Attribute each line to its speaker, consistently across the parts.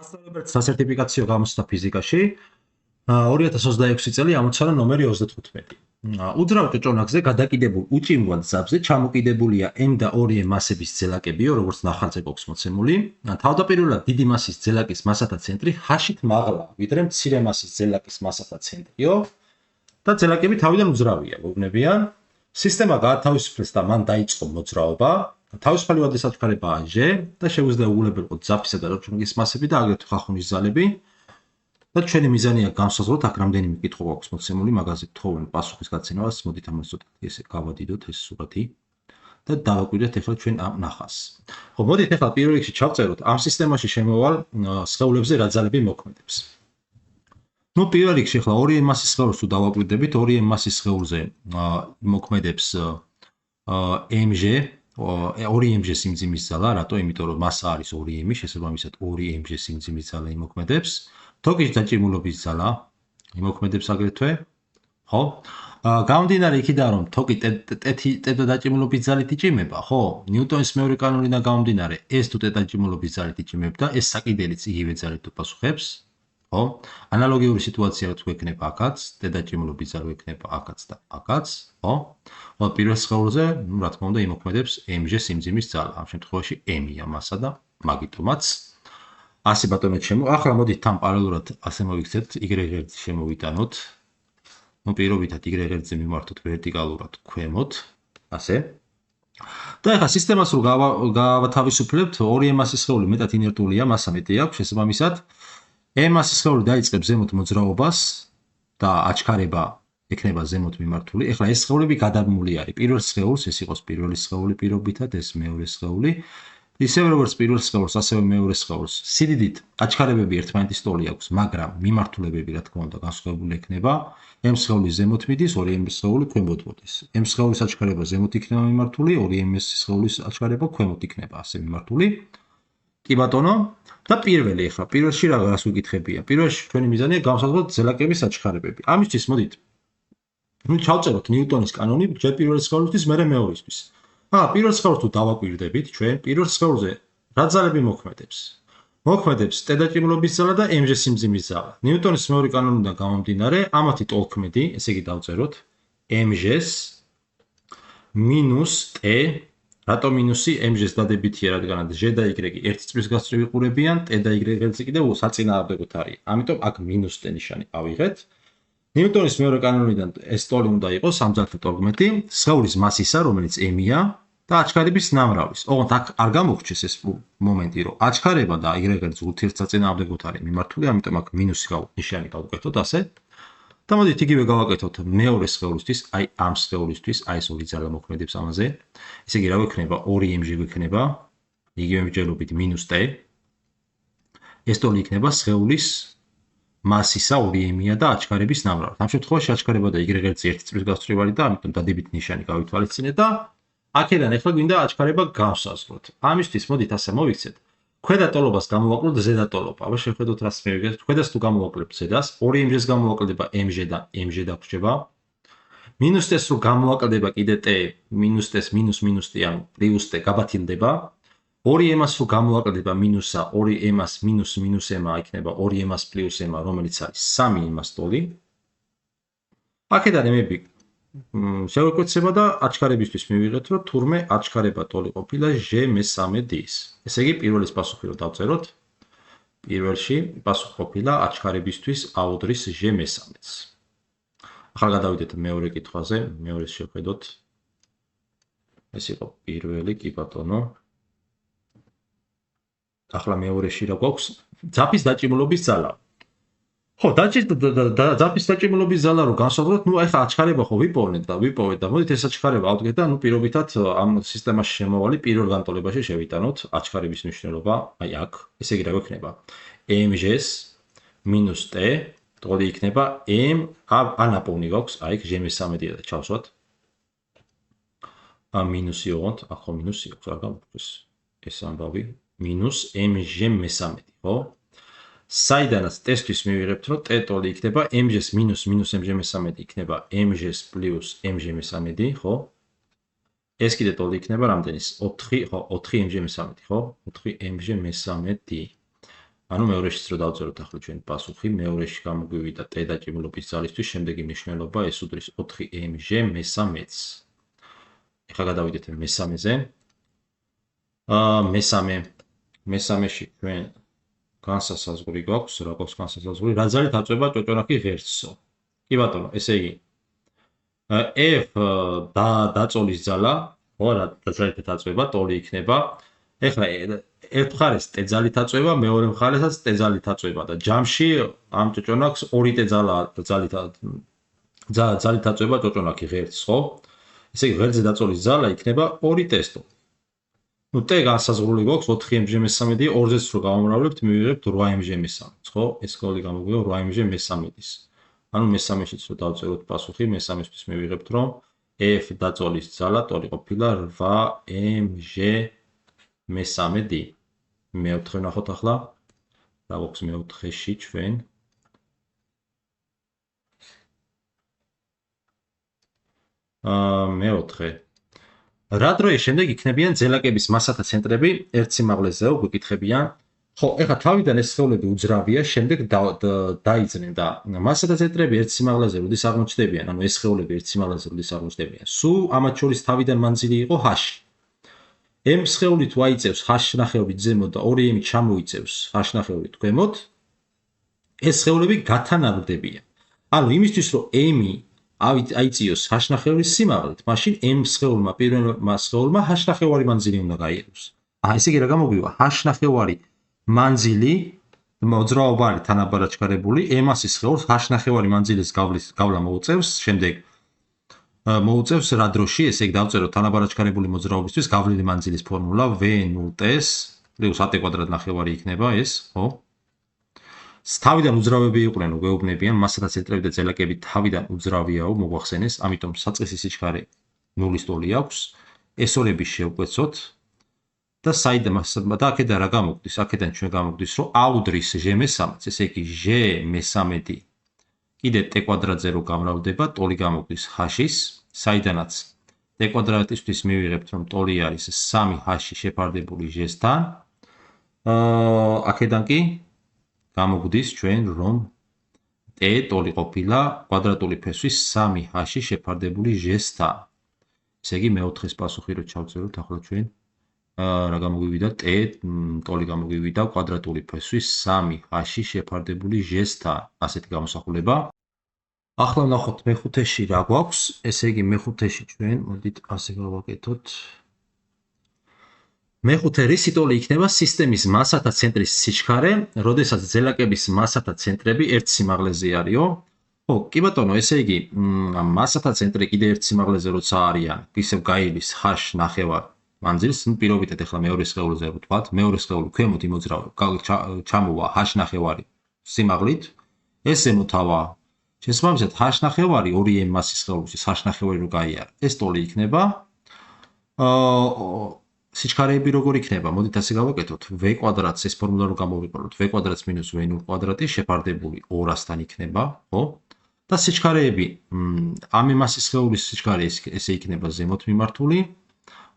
Speaker 1: მასწავლებელთა სასერტიფიკაციო გამოცდა ფიზიკაში 2026 წელი ამოცანა ნომერი 35. უძრავ ჭოჭონაკზე გადაკიდებულ უჭიმვალ ძაბზე ჩამოკიდებულია M და 2M მასების ძელაკებიო, როგორც ნახალწე გვაქვს მოცემული. თავდაპირველად დიდი მასის ძელაკის მასათა ცენტრი H-ით მაღლა, ვიდრე მცირე მასის ძელაკის მასათა ცენტრიო და ძელაკები თავიდან უძრავია, გოგნებიან. სისტემა გაათავისუფლეს და მან დაიწყო მოძრაობა. თავისუფალი ვადის აჩქარებაა G და შეუძლია უუღლებელყოთ ძაფისა და ჭოჭონაკის მასები და აგრეთვე ხახუნის ძალები. და ჩვენი მიზანია განსაზღვროთ აქ რამდენიმე კითხვა გვაქვს მოცემული, მაგაზე გთხოვენ პასუხის გაცემას. მოდით ამას ცოტა ესე გავადიდოთ ეს სურათი და დავაკვირდეთ ახლა ჩვენ ამ ნახას. ხო, მოდით ახლა პირველ რიგში ჩავწეროთ ამ სისტემაში შემოვალ სხეულებზე რა ძალები მოქმედებს. ნუ პირველ რიგში ახლა 2M მასის სხეულს თუ დავაკვირდებით, 2M მასის სხეულზე მოქმედებს mg 2mg სიმძიმის ძალა, რატო? იმიტომ რომ მასა არის 2m, შესაბამისად 2mg სიმძიმის ძალა იმოქმედებს. თოკის დაჭიმულობის ძალა იმოქმედებს აგრეთვე. ხო? გამომდინარე იქიდან რომ თოკი ტეტა დაჭიმულობის ძალით იჭიმება, ხო? ნიუტონის მეორე კანონიდან გამომდინარე, ეს თუ ტეტა დაჭიმულობის ძალით იჭიმებდა, ეს საკიდელიც იგივე ძალით უპასუხებს. ხო? ანალოგიური სიტუაცია თუ ექნება აქაც, ტეტა დაჭიმულობის ძალა ექნება აქაც და აქაც, ხო? ხო, პირველ სხეულზე, რა თქმა უნდა, იმოქმედებს mg სიმძიმის ძალა. ამ შემთხვევაში m-ია მასა და მაგიტომაც ასე ბატონო ჩემო, ახლა მოდით თან პარალელურად ასე მოვიქცეთ, y ღერძი შემოვიტანოთ. ნუ პირობითად y ღერძზე მიმართოთ ვერტიკალურად ქვემოთ, ასე. და ახლა სისტემას რო გავათავისუფლებთ, 2M მასის სხეული მეტად ინერტულია, მასა მეტი აქვს, შესაბამისად M მასის სხეული დაიწყებს ზემოთ მოძრაობას და აჩქარება ექნება ზემოთ მიმართული. ახლა ეს სხეულები გადაბმული არის. პირველ სხეულს, ეს იყოს პირველი სხეული პირობითად, ეს მეორე სხეული. ისევე როგორც პირველ სხეულს, ასევე მეორე სხეულს. სიდიდით აჩქარებები ერთმანეთის ტოლი აქვს, მაგრამ მიმართულებები რა თქმა უნდა განსხვავებული ექნება. M სხეული ზემოთ მიდის, 2M სხეული ქვემოთ მოდის. M სხეულის აჩქარება ზემოთ იქნება მიმართული, 2M სხეულის აჩქარება ქვემოთ იქნება ასე მიმართული. კი ბატონო, და პირველი ახლა, პირველში რას ვიკითხებია? პირველში ჩვენი მიზანია გავსაზღვროთ ძელაკების აჩქარებები. ამისთვის მოდით. ნუ ჩავწეროთ ნიუტონის კანონი, ჯერ პირველი სხეულისთვის, მერე მეორისთვის. პირველ სხეულს თუ დავაკვირდებით, ჩვენ პირველ სხეულზე რა ძალები მოქმედებს? მოქმედებს ტეტაჭიმულობის ძალა და mg სიმძიმის ძალა. ნიუტონის მეორე კანონიდან გამომდინარე, ამათი ტოლქმედი, ესე იგი დავწეროთ mg-ს მინუს t, რატო მინუსი? mg-ს დადებითია, რადგანაც g და y ერთი წრის გასწვრივ იყურებიან, t და y ღერძი კიდევ საწინააღმდეგოდ არის. ამიტომ აქ მინუს t ნიშანი ავიღეთ. ნიუტონის მეორე კანონიდან ეს ტოლი უნდა იყოს ამ ძალთა ტოლქმედი, სხეულის მასისა, რომელიც m-ია და აჩქარების ნამრავის. ოღონდ აქ არ გამოგრჩეს ეს მომენტი, რომ აჩქარება და y ღერძი ურთიერთსაწინააღმდეგოდ არის მიმართული, ამიტომ აქ მინუსი ნიშანი გავუკეთოთ ასე. და მოდით იგივე გავაკეთოთ მეორე სხეულისთვის, აი ამ სხეულისთვის, აი ეს ორი ძალა მოქმედებს ამაზე. ესე იგი რა გვექნება? 2mg გვექნება, იგივე მსჯელობით მინუს t. ეს ტოლი იქნება სხეულის მასისა 2m-ია და აჩქარების ნამრავი. ამ შემთხვევაში აჩქარება და y ღერძი ერთი წრის გასწვრივ არის და ამიტომ დადებითი ნიშანი გავითვალისწინეთ და აქედან ახლა გვინდა აჩქარება გავსაზღვროთ. ამისთვის მოდით ასე მოვიქცეთ. ქვედა ტოლობას გამოვაკლოთ ზედა ტოლობა. აბა შევხედოთ რას მივიღეთ. ქვედას თუ გამოვაკლებთ ზედას, 2mg-ს გამოვაკლდება mg და mg დაგვრჩება. მინუს t-ს რო გამოვაკლდება კიდე t, მინუს t-ს მინუს t ან პლუს t გაბათილდება. 2m-ს რო გამოვაკლდება მინუსა, 2m-ს მინუს m-ა იქნება 2m-ს პლუს m-ა, რომელიც არის 3m-ს ტოლი. აქედან m-ები შევეკვეცება და აჩქარებისთვის მივიღეთ, რომ თურმე აჩქარება ტოლი ყოფილა g3d-ის. ესე იგი, პირველის პასუხი რო დავწეროთ, პირველში პასუხი ყოფილა აჩქარებისთვის აუდრის g3-ს. ახლა გადავიდეთ მეორე კითხვაზე, მეორეს შევხედოთ. ეს იყო პირველი, კი ბატონო. ახლა მეორეში რა გვაქვს? ძაფის დაჭიმულობის ძალა. ხო, ძაფის დაჭიმულობის ძალა რო განსაზღვროთ, ნუ ახლა აჩქარება ხო ვიპოვეთ და მოდით ეს აჩქარება ავდგეთ და ნუ პირობითად ამ სისტემაში შემოვალი პირველ განტოლებაში შევიტანოთ აჩქარების მნიშვნელობა, აი აქ. ესე იგი რა გვექნება? mg-ს მინუს t, ტოლი იქნება m, ანაპოვნი გვაქვს, აი აქ g3-ია და ჩავსვათ. მინუსი ოღონდ, აქ ხო მინუსი აქვს, არ გამოგდეს ეს ამბავი. მინუს mg3, ხო? საიდანაც ტესტის მივიღებთ, რომ t ტოლი იქნება mg-ს მინუს mg3 იქნება mg-ს პლუს mg3, ხო? ეს კიდე ტოლი იქნება რამდენის? 4, ხო, 4mg3, ხო? 4mg3. ანუ მეორეშიც რო დავწეროთ ახლა ჩვენი პასუხი, მეორეში გამოგვივიდა t დაჭიმულობის ძალისთვის, შემდეგი მნიშვნელობა s უდრის 4mg მესამედს. ეხლა გადავიდეთ მესამეზე. მესამეში ჩვენ განსასაზღვრი გვაქვს, რა გვაქვს განსასაზღვრი? რა ძალით აწვება ჭოჭონაკი ღერცსო? კი ბატონო, ესე იგი F დაწოლის ძალა, ხო, რა ძალით აწვება, ტოლი იქნება. ეხლა ერთ მხარეს t ძალით აწვება, მეორე მხარესაც t ძალით აწვება და ჯამში ამ ჭოჭონაკს 2t ძალით აწვება ჭოჭონაკი ღერცს, ხო? ესე იგი ღერძზე დაწოლის ძალა იქნება 2t-ს. ნუ t განსაზღვრული გვაქვს 4mg მესამედი, 2-ზეც რო გავამრავლებთ, მივიღებთ 8mg მესამედს, ხო? ეს ყოველი გამოგვივა 8mg მესამედის. ანუ მესამეშიც რო დავწეროთ პასუხი, მესამესთვის მივიღებთ, რომ F დაწოლის ძალა ტოლი ყოფილა 8mg მესამედი. მეოთხე ვნახოთ ახლა. რა გვაქვს მეოთხეში ჩვენ? მეოთხე. რა დროის შემდეგ იქნებიან ძელაკების მასათა ცენტრები ერთ სიმაღლეზეო, გვიკითხებიან. ხო, ეხლა თავიდან ეს სხეულები უძრავია, შემდეგ დაიძნენ და მასათა ცენტრები ერთ სიმაღლეზე როდის აღმოჩნდებიან, ანუ ეს სხეულები ერთ სიმაღლეზე როდის აღმოჩნდებიან. სულ ამათ შორის თავიდან მანძილი იყო h. m სხეული თუ აიწევს h ნახევრით ზემოთ და 2m ჩამოიწევს h ნახევრით ქვემოთ, ეს სხეულები გათანაბრდებიან. ანუ იმისთვის რომ m აიწიოს h ნახევრის სიმაღლით, მაშინ m სხეულმა პირველმა სხეულმა h ნახევარი მანძილი უნდა გაიაროს. ესე იგი რა გამოგვივა? h ნახევარი მანძილი მოძრაობა არის თანაბარაჩქარებული, m-ას სხეულს h ნახევარი მანძილის გავლა მოუწევს, შემდეგ მოუწევს რა დროში, ესე იგი დავწეროთ თანაბარაჩქარებული მოძრაობისთვის გავლილი მანძილის ფორმულა v0t-s + at კვადრატ ნახევარი იქნება ეს, ხო? თავიდან უძრავები იყვნენ, გვეუბნებიან, მასათა ცენტრები და ძელაკები თავიდან უძრავიაო, მოგვახსენეს, ამიტომ საწყისი სიჩქარე 0-ის ტოლი აქვს. ეს ორები შევკვეცოთ და და აქედან რა გამოგვდის? აქედან ჩვენ გამოგვდის, რომ a უდრის g მესამედს, ესე იგი g მესამედი კიდე t კვადრატზე რო გამრავლდება, ტოლი გამოგვდის h-ის, საიდანაც t კვადრატისთვის მივიღებთ, რომ ტოლი არის 3h შეფარდებული g-სთან. აქედან კი გამოგვდის ჩვენ, რომ t ტოლი ყოფილა კვადრატული ფესვის 3h შეფარდებული g-სთან. ესე იგი მეოთხეს პასუხი რო ჩავწეროთ ახლა ჩვენ რა გამოგვივიდა? t ტოლი გამოგვივიდა კვადრატული ფესვის 3h შეფარდებული g-სთან. ასეთი გამოსახულება. ახლა ვნახოთ მეხუთეში რა გვაქვს. ესე იგი მეხუთეში ჩვენ მოდით ასე გავაკეთოთ. მეხუთე რისი ტოლი იქნება სისტემის მასათა ცენტრის სიჩქარე, როდესაც ძელაკების მასათა ცენტრები ერთ სიმაღლეზე არისო. ხო, კი ბატონო, ესე იგი მასათა ცენტრი კიდე ერთ სიმაღლეზე როცა არიან, ისევ გაივლის h ნახევარ მანძილს, პირობითად ეხლა მეორე სხეულზე ვთქვათ, მეორე სხეული ქვემოთ იმოძრავა, ჩამოვა h ნახევარი სიმაღლით, ეს ზემოთავა. შესაბამისად h ნახევარი 2m მასის სხეულისთვის h ნახევარი რო გაიარა, ეს ტოლი იქნება. სიჩქარეები როგორ იქნება? მოდით ასე გავაკეთოთ. v კვადრატს ეს ფორმულა რო გამოვიყუროთ, v კვადრატს მინუს v0 კვადრატი შეფარდებული 200-სთან იქნება, ხო? და სიჩქარეები ამ მასის სხეულის სიჩქარე ესე იქნება ზემოთ მიმართული.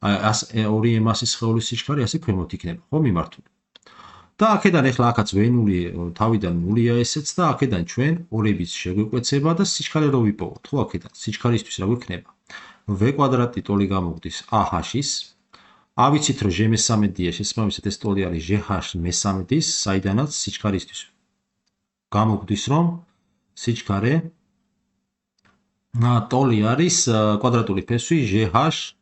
Speaker 1: 2m მასის სხეულის სიჩქარე ასე ქვემოთ იქნება, ხო, მიმართული. და აქედან ეხლა აქაც v0 თავიდან 0-ია ესეც და აქედან ჩვენ ორების შეგვიკვეცება და სიჩქარე რო ვიპოვოთ, ხო, აქედან სიჩქარისთვის რა გვექნება? v კვადრატი ტოლი გამოგვდის ah-ის. ავიცით რომ g მესამედია, შესაბამისად ეს ტოლი არის gh მესამედის, საიდანაც სიჩქარისთვის გამოგვდის, რომ სიჩქარე ტოლი არის კვადრატული ფესვი gh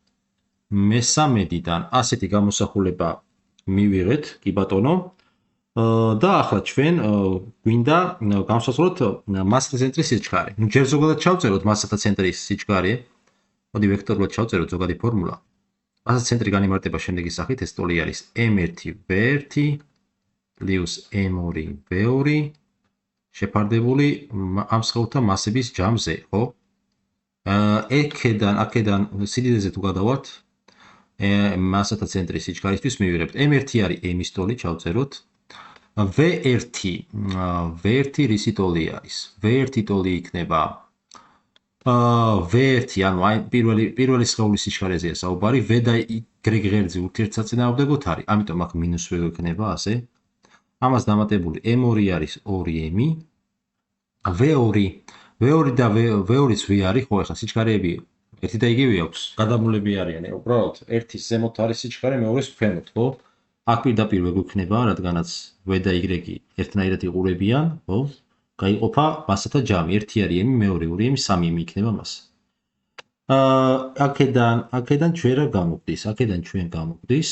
Speaker 1: მესამედიდან. ასეთი გამოსახულება მივიღეთ, კი ბატონო. და ახლა ჩვენ გვინდა გავსაზღვროთ მასათა ცენტრის სიჩქარე. ნუ ჯერ ზოგადად ჩავწეროთ მასათა ცენტრის სიჩქარე. მოდი ვექტორულად ჩავწეროთ ზოგადი ფორმულა. მასათა ცენტრი განიმარტება შემდეგი სახით, ეს ტოლი არის m1v1 + m2v2 შეფარდებული ამ სხეულთა მასების ჯამზე, ხო? აქედან სიდიდეზე თუ გადავართ, მასათა ცენტრის სიჩქარისთვის მივიღებთ m1 არის m-ის ტოლი, ჩავწეროთ. v1 რისი ტოლი არის? v1 ტოლი იქნება v1, ანუ აი პირველი სხეულის სიჩქარეზეა საუბარი, v და y ღერძი ურთიერთსაწინააღმდეგოდ არის, ამიტომ აქ -v გვექნება ასე. ამას დამატებული m2 არის 2m, v2 და v2-იც v არის, ხო, ახლა სიჩქარეები ერთი და იგივე აქვს, გადამულები არიან, უბრალოდ ერთის ზემოთ არის სიჩქარე, მეორეს ქვემოთ, ხო? აქ პირდაპირ ვერ გვექნება, რადგანაც v და y ერთნაირად იყურებიან, ხო? გაიყოფა მასათა ჯამი, ერთი არის m, მეორე 2m, 3m იქნება მასა. აქედან ჩვენ რა გამოვდის? აქედან ჩვენ გამოვდის,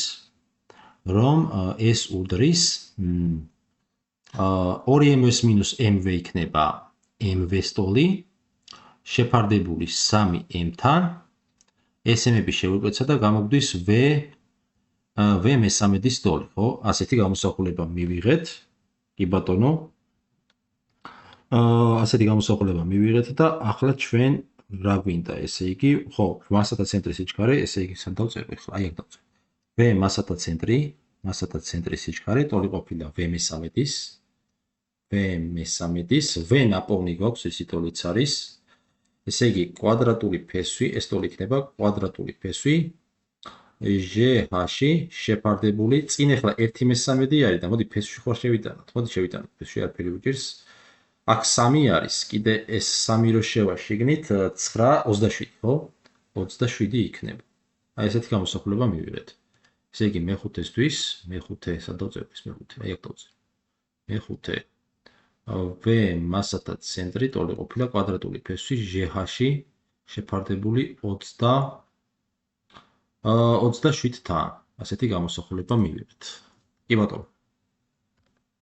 Speaker 1: რომ ეს უდრის 2m-ს მინუს mv იქნება mv სტოლი, შეფარდებული 3m-თან, SM-ები შევიკვეცა და გამოვდის v მესამედი სტოლი, ხო? ასეთი გამოსახულება მივიღეთ, კი ბატონო. ასეთი გამოსახულება მივიღეთ და ახლა ჩვენ რა გვინდა, ესე იგი, ხო, მასათა ცენტრის სიჩქარე, ესე იგი სად დავწერო ახლა? აი აქ დავწერე. v მასათა ცენტრის სიჩქარე, ტოლი ყოფილა v მესამედის, v ნაპოვნი გვაქვს, ისი ტოლიც არის. ესე იგი, კვადრატული ფესვი, ეს ტოლი იქნება კვადრატული ფესვი GH-ში შეფარდებული, წინ ახლა 1/3 არის და მოდი ფესვში ხარ შევიტანოთ. მოდი შევიტანოთ, ფესვში არაფერი უჭირს. აქ 3 არის, კიდე ეს 3 რო შევაშიგნით 9 27, ხო? 27 იქნება. აი ესეთი გამოსახულება მივიღეთ. ესე იგი მეხუთესთვის, მეხუთე სად დავწერო ეს მეხუთე? აი აქ დავწერე. მეხუთე v მასათა ცენტრი ტოლი ყოფილა კვადრატული ფესვი GH-ში შეფარდებული 27-თან. ასეთი გამოსახულება მივიღეთ. კი ბატონო.